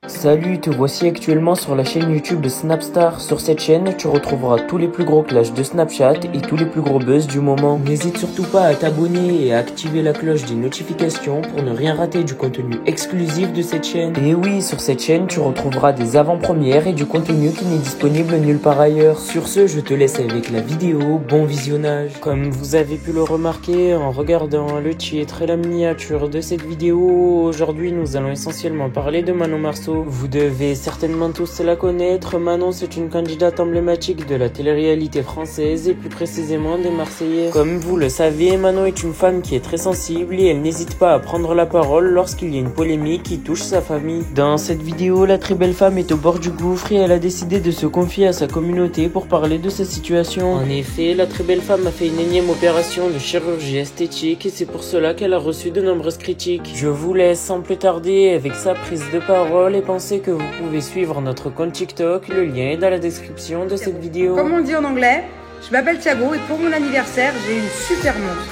Salut, te voici actuellement sur la chaîne YouTube de Snapstar. Sur cette chaîne, tu retrouveras tous les plus gros clashs de Snapchat et tous les plus gros buzz du moment. N'hésite surtout pas à t'abonner et à activer la cloche des notifications pour ne rien rater du contenu exclusif de cette chaîne. Et oui, sur cette chaîne, tu retrouveras des avant-premières et du contenu qui n'est disponible nulle part ailleurs. Sur ce, je te laisse avec la vidéo, bon visionnage. Comme vous avez pu le remarquer en regardant le titre et la miniature de cette vidéo, aujourd'hui nous allons essentiellement parler de Manon Marceau. Vous devez certainement tous la connaître. Manon, c'est une candidate emblématique de la télé-réalité française et plus précisément des Marseillais. Comme vous le savez, Manon est une femme qui est très sensible et elle n'hésite pas à prendre la parole lorsqu'il y a une polémique qui touche sa famille. Dans cette vidéo, la très belle femme est au bord du gouffre et elle a décidé de se confier à sa communauté pour parler de sa situation. En effet, la très belle femme a fait une énième opération de chirurgie esthétique et c'est pour cela qu'elle a reçu de nombreuses critiques. Je vous laisse sans plus tarder avec sa prise de parole et pensez que vous pouvez suivre notre compte TikTok, le lien est dans la description de cette vidéo. Comme on dit en anglais, je m'appelle Thiago et pour mon anniversaire, j'ai une super montre.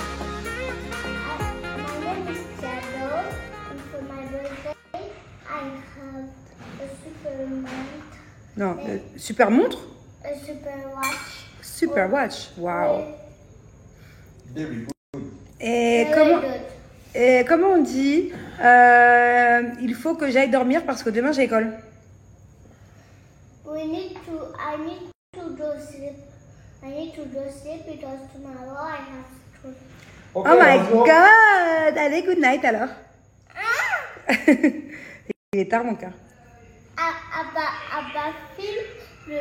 Non, super montre? Super watch. Super watch, wow. Very Et comment on dit il faut que j'aille dormir parce que demain j'ai école. I need to go sleep. I need to go sleep because tomorrow I have school. Okay, oh my god! Allez, good night alors. Il est tard mon cœur. Abba filme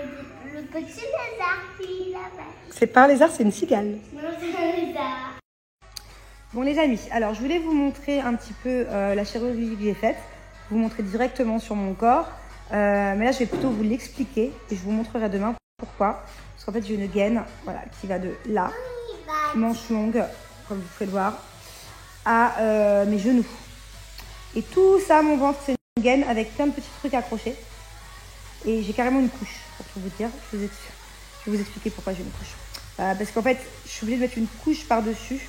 le petit lézard qui est là-bas. C'est pas un lézard, c'est une cigale. Non, c'est un lézard. Bon les amis, alors je voulais vous montrer un petit peu la chirurgie que j'ai faite, vous montrer directement sur mon corps, mais là je vais plutôt vous l'expliquer et je vous montrerai demain pourquoi. Parce qu'en fait j'ai une gaine voilà, qui va de là, manche longue, comme vous pouvez le voir, à mes genoux. Et tout ça, mon ventre, c'est une gaine avec plein de petits trucs accrochés. Et j'ai carrément une couche, pour tout vous dire. Je vais vous expliquer pourquoi j'ai une couche. Parce qu'en fait, je suis obligée de mettre une couche par-dessus.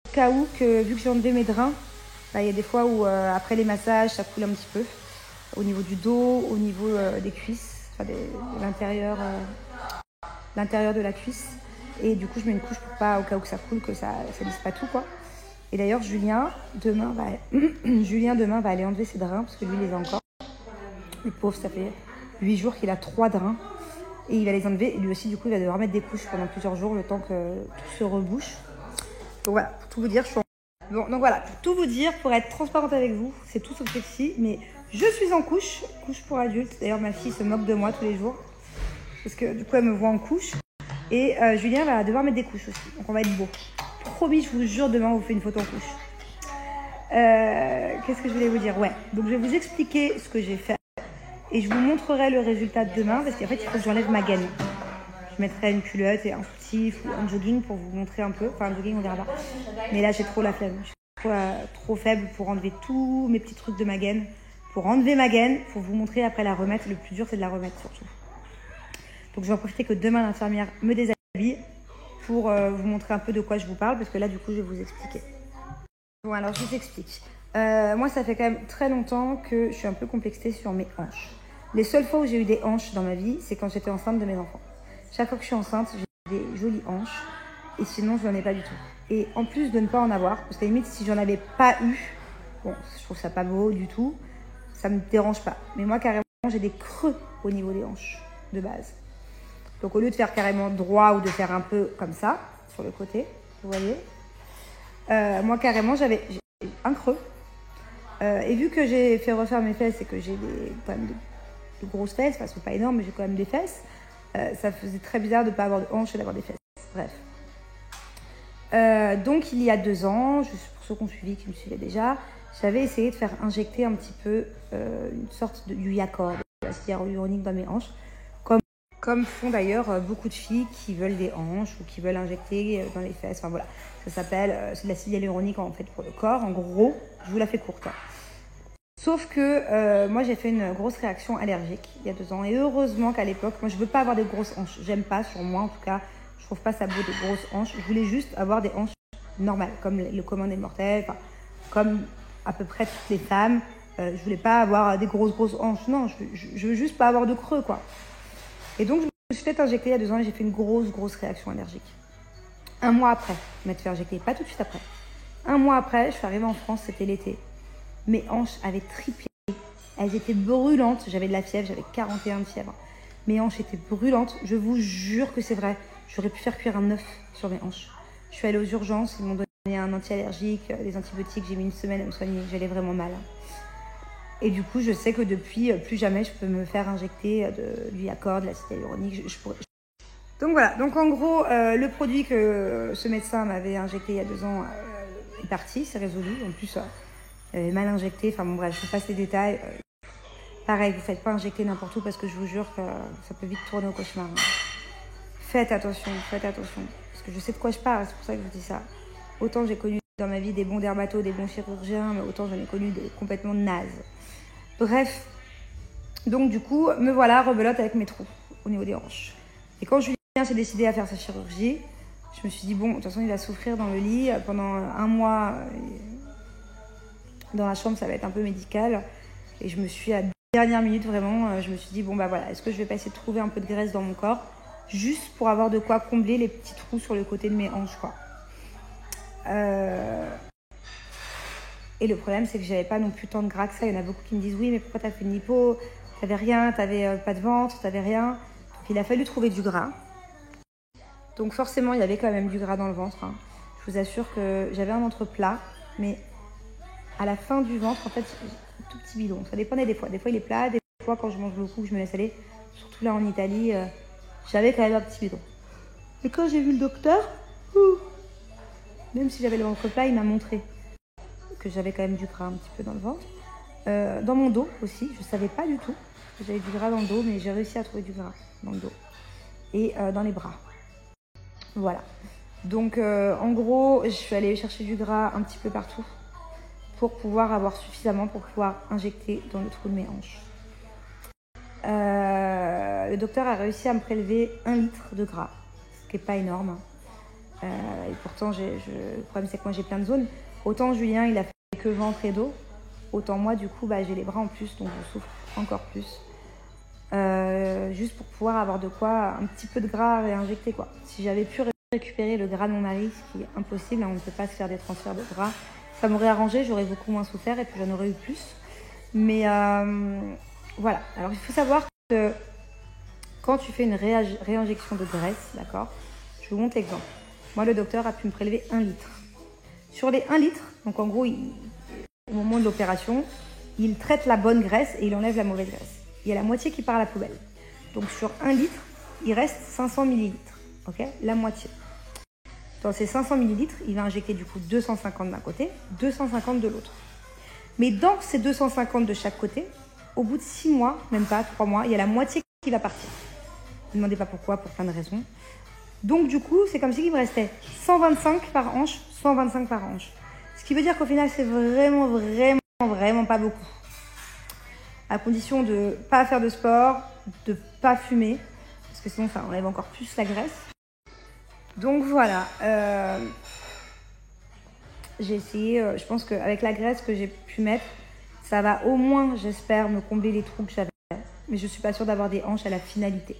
Au cas où, vu que j'ai enlevé mes drains, il y a des fois où après les massages, ça coule un petit peu. Au niveau du dos, au niveau des cuisses, enfin de l'intérieur de la cuisse. Et du coup, je mets une couche pour pas, au cas où que ça coule, que ça lisse pas tout, quoi. Et d'ailleurs, Julien, demain, va aller enlever ses drains, parce que lui, il les a encore. Le pauvre, ça fait 8 jours qu'il a 3 drains. Et il va les enlever. Et lui aussi, du coup, il va devoir mettre des couches pendant plusieurs jours, le temps que tout se rebouche. Donc voilà, pour tout vous dire, Bon, donc voilà, pour tout vous dire, pour être transparente avec vous, c'est tout sauf sexy, mais je suis en couche pour adultes. D'ailleurs, ma fille se moque de moi tous les jours, parce que du coup, elle me voit en couche. Et Julien va devoir mettre des couches aussi, donc on va être beau. Promis, je vous jure, demain, on vous fait une photo en couche. Qu'est-ce que je voulais vous dire? Ouais, donc je vais vous expliquer ce que j'ai fait, et je vous montrerai le résultat de demain, parce qu'en fait, il faut que j'enlève ma gaine. Je mettrai une culotte et un soutif ou un jogging pour vous montrer un peu. Enfin, un jogging, on verra pas. Mais là, j'ai trop la flemme. Je suis trop faible pour enlever tous mes petits trucs de ma gaine. Pour enlever ma gaine, pour vous montrer après la remettre. Le plus dur, c'est de la remettre surtout. Donc, je vais en profiter que demain, l'infirmière me déshabille pour vous montrer un peu de quoi je vous parle. Parce que là, du coup, je vais vous expliquer. Bon, alors, je vous explique. Moi, ça fait quand même très longtemps que je suis un peu complexée sur mes hanches. Les seules fois où j'ai eu des hanches dans ma vie, c'est quand j'étais enceinte de mes enfants. Chaque fois que je suis enceinte, j'ai des jolies hanches. Et sinon, je n'en ai pas du tout. Et en plus de ne pas en avoir, parce qu'à la limite, si j'en avais pas eu, bon, je trouve ça pas beau du tout, ça me dérange pas. Mais moi, carrément, j'ai des creux au niveau des hanches, de base. Donc, au lieu de faire carrément droit ou de faire un peu comme ça, sur le côté, vous voyez, moi, carrément, j'ai un creux. Et vu que j'ai fait refaire mes fesses et que j'ai quand même de grosses fesses, enfin, elles sont pas énormes, mais j'ai quand même des fesses, ça faisait très bizarre de ne pas avoir de hanches et d'avoir des fesses. Bref. Donc, il y a 2 ans, pour ceux qui ont suivi, qui me suivaient déjà, j'avais essayé de faire injecter un petit peu une sorte du Yacord, de l'acide hyaluronique dans mes hanches, comme font d'ailleurs beaucoup de filles qui veulent des hanches ou qui veulent injecter dans les fesses. Enfin voilà, ça s'appelle, c'est de l'acide hyaluronique en fait pour le corps. En gros, je vous la fais courte. Sauf que moi, j'ai fait une grosse réaction allergique il y a 2 ans. Et heureusement qu'à l'époque, moi, je ne veux pas avoir des grosses hanches. J'aime pas, sur moi en tout cas. Je trouve pas ça beau des grosses hanches. Je voulais juste avoir des hanches normales, comme le commun des mortels, comme à peu près toutes les femmes Je voulais pas avoir des grosses hanches. Non, je veux juste pas avoir de creux, quoi. Et donc, je me suis fait injecter il y a 2 ans et j'ai fait une grosse réaction allergique. 1 mois après, je m'être fait injecter, pas tout de suite après. 1 mois après, je suis arrivée en France, c'était l'été. Mes hanches avaient triplé. Elles étaient brûlantes. J'avais de la fièvre, j'avais 41 de fièvre. Mes hanches étaient brûlantes. Je vous jure que c'est vrai. J'aurais pu faire cuire un œuf sur mes hanches. Je suis allée aux urgences, ils m'ont donné un anti-allergique, des antibiotiques. J'ai mis 1 semaine à me soigner, j'allais vraiment mal. Et du coup, je sais que depuis, plus jamais je peux me faire injecter du Liacor, de l'acide hyaluronique. Donc voilà, donc en gros, le produit que ce médecin m'avait injecté il y a 2 ans est parti, c'est résolu. En plus, j'avais mal injecté, enfin bon bref, je vous passe les détails. Pareil, vous ne faites pas injecter n'importe où parce que je vous jure que ça peut vite tourner au cauchemar. Hein. Faites attention. Parce que je sais de quoi je parle, c'est pour ça que je vous dis ça. Autant j'ai connu dans ma vie des bons dermatos, des bons chirurgiens, mais autant j'en ai connu des complètement nazes. Bref, donc du coup, me voilà rebelote avec mes trous au niveau des hanches. Et quand Julien s'est décidé à faire sa chirurgie, je me suis dit, bon, de toute façon, il va souffrir dans le lit pendant 1 mois. Dans la chambre, ça va être un peu médical. Et je me suis, à la dernière minute, vraiment, je me suis dit, bon, bah voilà, est-ce que je vais pas essayer de trouver un peu de graisse dans mon corps, juste pour avoir de quoi combler les petits trous sur le côté de mes hanches, quoi. Et le problème, c'est que j'avais pas non plus tant de gras que ça. Il y en a beaucoup qui me disent, oui, mais pourquoi t'as fait une lipo? T'avais rien, t'avais pas de ventre, t'avais rien. Donc, il a fallu trouver du gras. Donc forcément, il y avait quand même du gras dans le ventre. Hein. Je vous assure que j'avais un ventre plat, mais à la fin du ventre, en fait, un tout petit bidon. Ça dépendait des fois. Des fois, il est plat. Des fois, quand je mange beaucoup, je me laisse aller. Surtout là, en Italie, j'avais quand même un petit bidon. Et quand j'ai vu le docteur, même si j'avais le ventre plat, il m'a montré que j'avais quand même du gras un petit peu dans le ventre. Dans mon dos aussi, je ne savais pas du tout que j'avais du gras dans le dos, mais j'ai réussi à trouver du gras dans le dos. Et dans les bras. Voilà. Donc, en gros, je suis allée chercher du gras un petit peu partout pour pouvoir avoir suffisamment pour pouvoir injecter dans le trou de mes hanches. Le docteur a réussi à me prélever 1 litre de gras, ce qui n'est pas énorme. Et pourtant, le problème, c'est que moi, j'ai plein de zones. Autant Julien, il a fait que ventre et dos. Autant moi, du coup, j'ai les bras en plus, donc je souffre encore plus. Juste pour pouvoir avoir de quoi, un petit peu de gras à réinjecter, quoi. Si j'avais pu récupérer le gras de mon mari, ce qui est impossible, hein, on ne peut pas se faire des transferts de gras, ça m'aurait arrangé, j'aurais beaucoup moins souffert et puis j'en aurais eu plus. Mais voilà. Alors, il faut savoir que quand tu fais une réinjection de graisse, d'accord, je vous montre l'exemple. Moi, le docteur a pu me prélever 1 litre. Sur les 1 litre, donc en gros, au moment de l'opération, il traite la bonne graisse et il enlève la mauvaise graisse. Il y a la moitié qui part à la poubelle. Donc sur 1 litre, il reste 500 millilitres. Ok, la moitié. Dans ces 500 millilitres, il va injecter du coup 250 d'un côté, 250 de l'autre. Mais dans ces 250 de chaque côté, au bout de 6 mois, même pas 3 mois, il y a la moitié qui va partir. Ne me demandez pas pourquoi, pour plein de raisons. Donc du coup, c'est comme s'il me restait 125 par hanche, 125 par hanche. Ce qui veut dire qu'au final, c'est vraiment pas beaucoup. À condition de ne pas faire de sport, de ne pas fumer, parce que sinon ça enlève encore plus la graisse. Donc voilà, j'ai essayé, je pense qu'avec la graisse que j'ai pu mettre, ça va au moins, j'espère, me combler les trous que j'avais. Mais je ne suis pas sûre d'avoir des hanches à la finalité.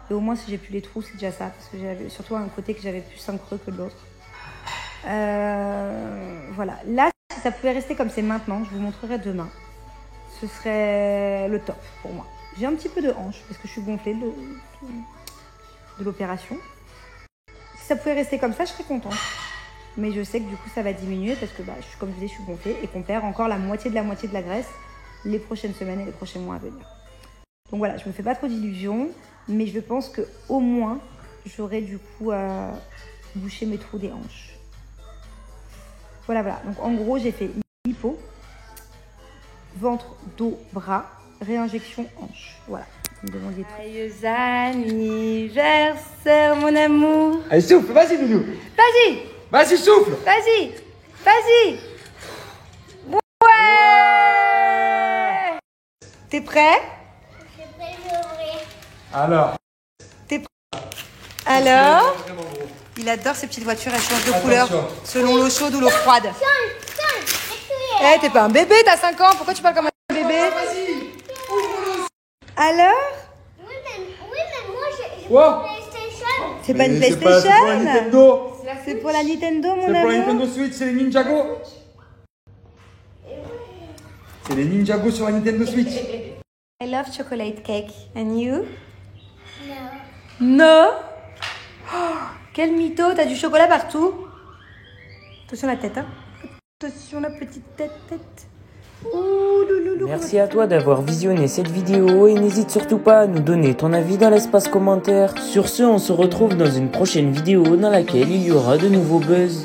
Et au moins, si j'ai plus les trous, c'est déjà ça. Parce que j'avais surtout un côté que j'avais plus un creux que de l'autre. Voilà. Là, si ça pouvait rester comme c'est maintenant, je vous montrerai demain. Ce serait le top pour moi. J'ai un petit peu de hanche parce que je suis gonflée de l'opération. Si ça pouvait rester comme ça, je serais contente. Mais je sais que du coup, ça va diminuer parce que, comme je disais, je suis gonflée et qu'on perd encore la moitié de la graisse les prochaines semaines et les prochains mois à venir. Donc voilà, je me fais pas trop d'illusions, mais je pense qu'au moins, j'aurai du coup bouché mes trous des hanches. Voilà. Donc en gros, j'ai fait lipo, ventre, dos, bras, réinjection, hanche. Voilà. Vous me demandiez tout. Joyeux anniversaire, mon amour. Allez, souffle, vas-y, Loulou. Vas-y. Vas-y, souffle. Vas-y. Ouais. T'es prêt? Je peux l'ouvrir. Alors. Alors, il adore ces petites voitures, elles changent de couleur selon l'eau chaude ou l'eau froide. Tiens, Eh, t'es pas un bébé, t'as 5 ans, pourquoi tu parles comme un... bébé. Alors? Oui, mais moi, j'ai Quoi? PlayStation. C'est pas une Mais c'est pas- c'est pour la PlayStation? Nintendo. C'est pour la Nintendo, mon C'est pour la amour. Nintendo Switch, c'est les Ninjago. C'est les Ninjago sur la Nintendo Switch. I love chocolate cake. And you? No. No. Oh, quel mytho, t'as du chocolat partout. Attention la tête, hein. Attention la petite tête. Ouh, louloulou. Merci à toi d'avoir visionné cette vidéo et n'hésite surtout pas à nous donner ton avis dans l'espace commentaire. Sur ce, on se retrouve dans une prochaine vidéo dans laquelle il y aura de nouveaux buzz.